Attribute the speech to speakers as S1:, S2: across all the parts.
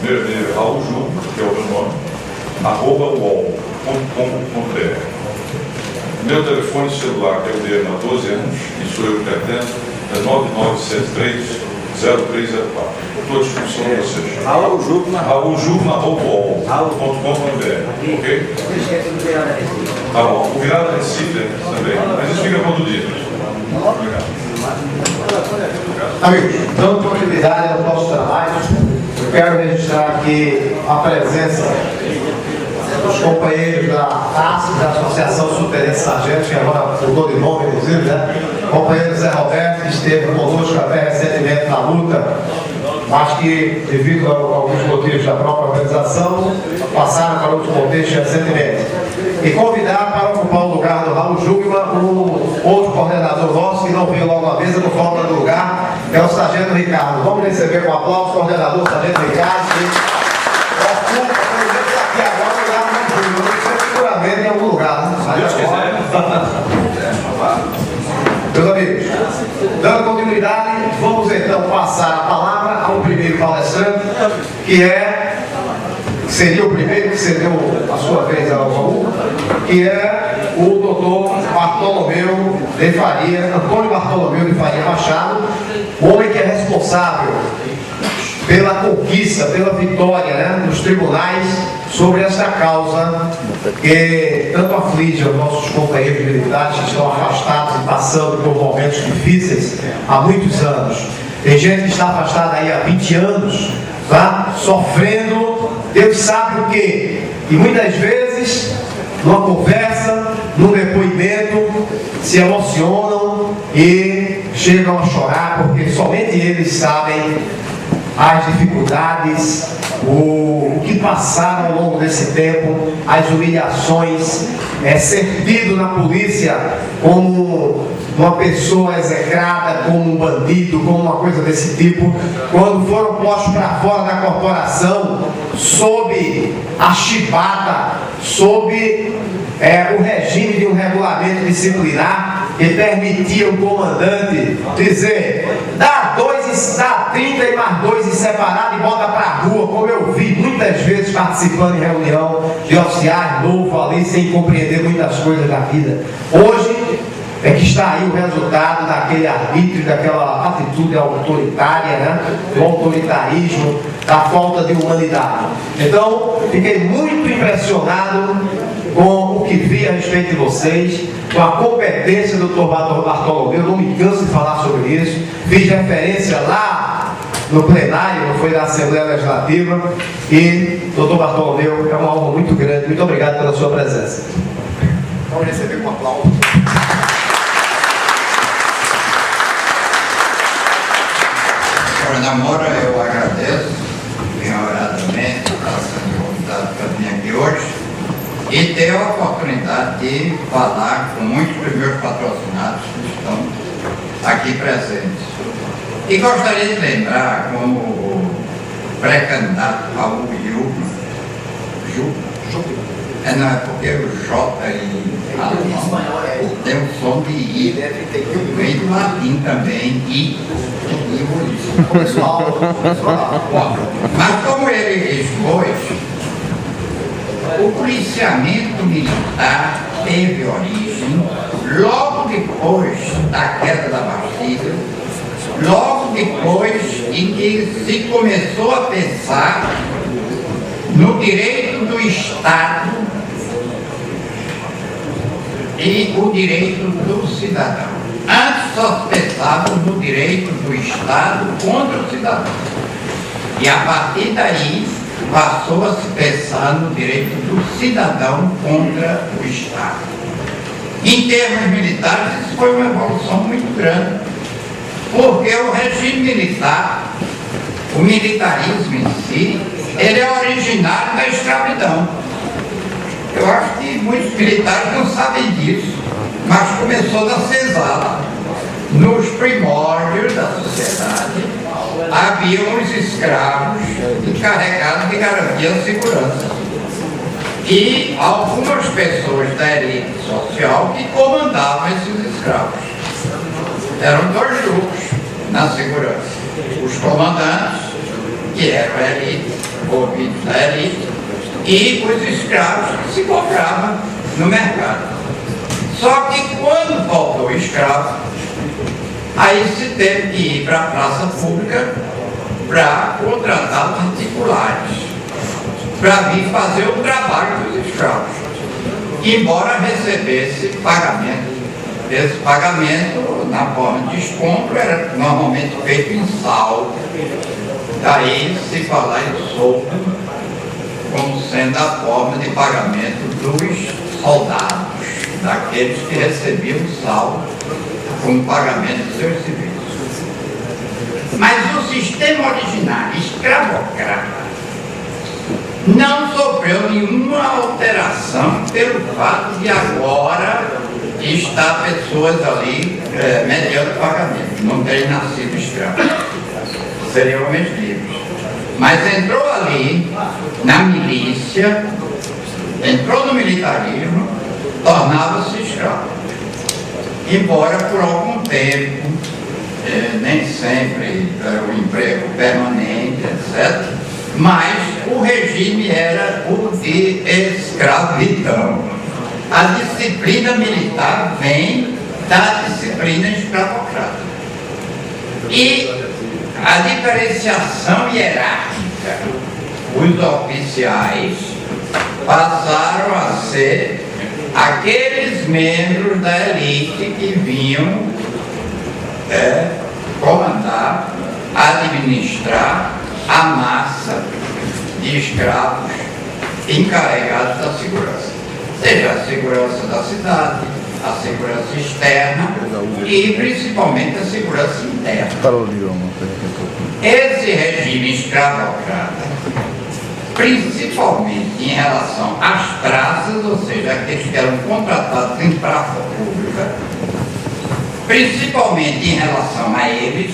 S1: meu e-mail é raulju, que é o meu nome, @uol.com.br. Meu telefone celular, que eu dei há 12 anos, e sou eu que atendo, é 9973-0304. Estou à disposição de vocês. raulju@uol.com.br. Ok? Tá bom. O Virada Recife também, mas isso fica para outro dia. Obrigado.
S2: Amigos, dando continuidade ao nosso trabalho, eu quero registrar aqui a presença dos companheiros da ASP, da Associação Superintendente Sargento, que agora mudou de nome, inclusive, né? O companheiro Zé Roberto, que esteve conosco até recentemente na luta, mas que, devido a alguns motivos da própria organização, passaram para outro contexto recentemente. E convidar para ocupar o lugar do Raul Jugman, um outro coordenador nosso, que não veio logo à mesa por falta do lugar, que é o Sargento Ricardo. Vamos receber com aplauso o coordenador Sargento Ricardo, que ocupa, pelo menos aqui agora, o lugar do Raul Jugman. Seguramente em algum lugar, né? Deus quiser. Meus amigos, dando continuidade, vamos então passar a palavra ao primeiro palestrante, que seria o primeiro que cedeu a sua vez ao Raul, que é o doutor Bartolomeu de Faria, Antônio Bartolomeu de Faria Machado, o homem que é responsável pela conquista, pela vitória, né, nos tribunais sobre esta causa que tanto aflige os nossos companheiros militares que estão afastados e passando por momentos difíceis há muitos anos. Tem gente que está afastada aí há 20 anos, tá? Sofrendo, Deus sabe o quê? E muitas vezes, numa conversa, num depoimento, se emocionam e chegam a chorar, porque somente eles sabem as dificuldades, o que passaram ao longo desse tempo, as humilhações, servido na polícia como uma pessoa execrada, como um bandido, como uma coisa desse tipo, quando foram postos para fora da corporação, sob a chibata, sob o regime de um regulamento disciplinar, que permitia o comandante dizer: dá 30 e mais 2 em separado e bota para a rua, como eu vi muitas vezes participando em reunião de oficiais novos ali, sem compreender muitas coisas da vida. Hoje é que está aí o resultado daquele arbítrio, daquela atitude autoritária, né? Do autoritarismo, da falta de humanidade. Então, fiquei muito impressionado com o que vi a respeito de vocês, com a competência do Dr. Bartolomeu. Não me canso de falar sobre isso. Fiz referência lá no plenário, não foi da Assembleia Legislativa. E, Dr. Bartolomeu, é uma honra muito grande. Muito obrigado pela sua presença. Vamos receber com aplauso.
S3: Na Moura, eu agradeço bem-amoradamente a ser convidado para vir aqui hoje e ter a oportunidade de falar com muitos dos meus patrocinados que estão aqui presentes. E gostaria de lembrar, como o pré-candidato Raul Jugman, não é porque o J e alemão tem um som de I, vem do latim também, I. Bom, mas como ele expôs, o policiamento militar teve origem logo depois da queda da Bastilha, logo depois em que se começou a pensar no direito do Estado e o direito do cidadão. Antes só se pensava no direito do Estado contra o cidadão. E a partir daí passou a se pensar no direito do cidadão contra o Estado. Em termos militares, isso foi uma evolução muito grande, porque o regime militar, o militarismo em si, ele é originário da escravidão. Eu acho que muitos militares não sabem disso, mas começou na senzala. Nos primórdios da sociedade, haviam os escravos encarregados de garantir a segurança. E algumas pessoas da elite social que comandavam esses escravos. Eram dois grupos na segurança: os comandantes que eram a elite, ouvidos da elite, e os escravos que se compravam no mercado. Só que quando faltou escravo, aí se teve que ir para a praça pública para contratar particulares, para vir fazer o trabalho dos escravos, embora recebesse pagamento. Esse pagamento, na forma de escombro, era normalmente feito em saldo. Daí se falar em soldo como sendo a forma de pagamento dos soldados, daqueles que recebiam saldo como pagamento dos seus serviços. Mas o sistema originário escravocrata não sofreu nenhuma alteração pelo fato de agora estar pessoas ali mediante pagamento, não terem nascido escravos, seriam homens livres. Mas entrou ali na milícia, entrou no militarismo, tornava-se escravo. Embora por algum tempo, nem sempre o emprego permanente, etc., mas o regime era o de escravidão. A disciplina militar vem da disciplina escravocrata. E a diferenciação hierárquica, os oficiais passaram a ser aqueles membros da elite que vinham comandar, administrar a massa de escravos encarregados da segurança, seja a segurança da cidade, a segurança externa e principalmente a segurança interna. Esse regime escravocrata, principalmente em relação às praças, ou seja, aqueles que eram contratados em praça pública, principalmente em relação a eles,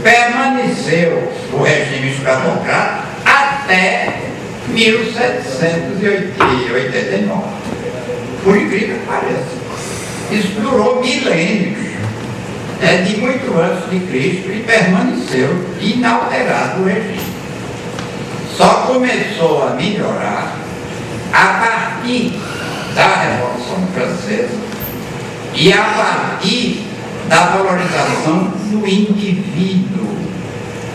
S3: permaneceu o regime escravocrata até 1789. Por incrível que pareça. Isso durou milênios, de muito antes de Cristo, e permaneceu inalterado o regime. Só começou a melhorar a partir da Revolução Francesa e a partir da valorização do indivíduo,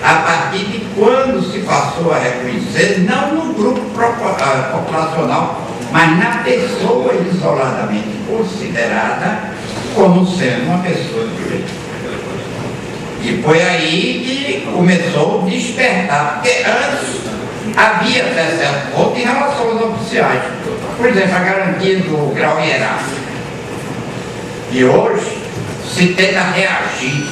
S3: a partir de quando se passou a reconhecer, não no grupo populacional, mas na pessoa isoladamente considerada como sendo uma pessoa de direito. E foi aí que começou o despertar, porque antes havia até certo ponto em relação aos oficiais. Por exemplo, a garantia do grau hierárquico. E hoje se tenta reagir,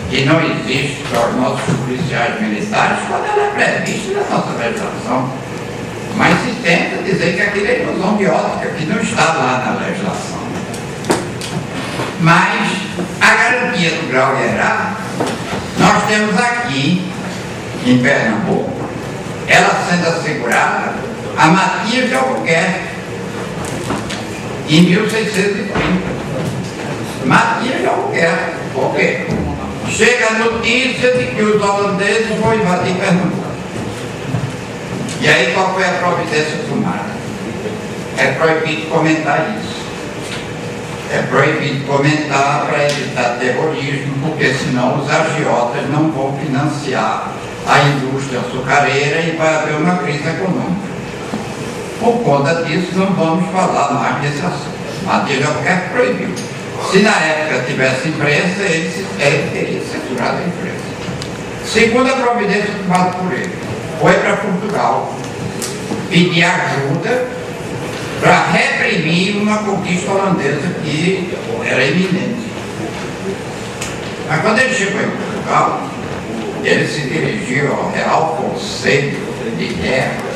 S3: que não existe para os nossos policiais militares, quando ela é prevista na nossa legislação. Mas se tenta dizer que aquilo é ilusão de ótica, que não está lá na legislação. Mas a garantia do grau hierárquico, nós temos aqui, em Pernambuco, ela sendo assegurada a Matias de Albuquerque, em 1630. Matias de Albuquerque, por quê? Chega a notícia de que os holandeses vão invadir Pernambuco. E aí qual foi a providência tomada? É proibido comentar isso. É proibido comentar para evitar terrorismo, porque senão os agiotas não vão financiar a indústria açucareira e vai haver uma crise econômica. Por conta disso, não vamos falar mais desse assunto. Matias de Albuquerque proibiu. Se na época tivesse imprensa, ele teria censurado a imprensa. Segunda providência tomada por ele, foi para Portugal pedir ajuda para reprimir uma conquista holandesa que era iminente. Mas quando ele chegou em Portugal, ele se dirigiu ao Real Conselho de Guerra